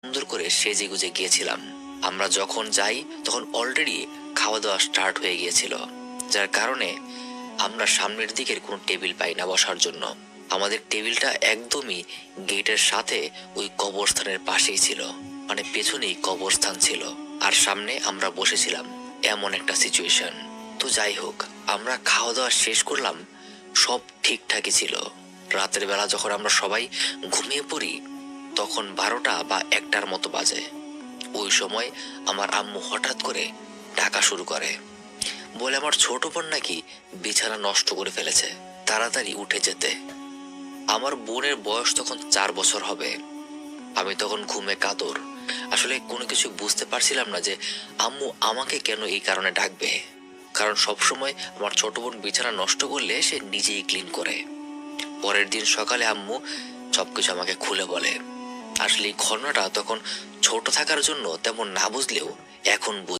সুন্দর করে সেজে গুজে গিয়েছিলাম। আমরা যখন যাই তখন অলরেডি খাওয়া দাওয়া স্টার্ট হয়ে গিয়েছিল, যার কারণে আমরা সামনের দিকের কোনো টেবিল পাই না বসার জন্য। আমাদের টেবিলটা একদমই গেটের সাথে ওই কবরস্থানের পাশেই ছিল, মানে পেছনেই কবরস্থান ছিল, আর সামনে আমরা বসেছিলাম। এমন একটা সিচুয়েশন। তো যাই হোক, আমরা খাওয়া দাওয়া শেষ করলাম, সব ঠিকঠাকই ছিল। রাতের বেলা যখন আমরা সবাই ঘুমিয়ে পড়ি তখন 12টা বা 1টার মতো বাজে। ওই সময় আমার আম্মু হঠাৎ করে ডাকা শুরু করে, বলে আমার ছোট বোন নাকি বিছানা নষ্ট করে ফেলেছে, তাড়াতাড়ি উঠে যেতে। আমার বোনের বয়স তখন 4 বছর হবে। আমি তখন ঘুমে কাতর, আসলে কোনো কিছু বুঝতে পারছিলাম না যে আম্মু আমাকে কেন এই কারণে ডাকবে। কারণ সবসময় আমার ছোট বোন বিছানা নষ্ট করলে সে নিজেই ক্লিন করে। পরের দিন সকালে আম্মু সবকিছু আমাকে খুলে বলে। আসলে এই ঘটনাটা তখন ছোট থাকার জন্য তেমন না বুঝলেও এখন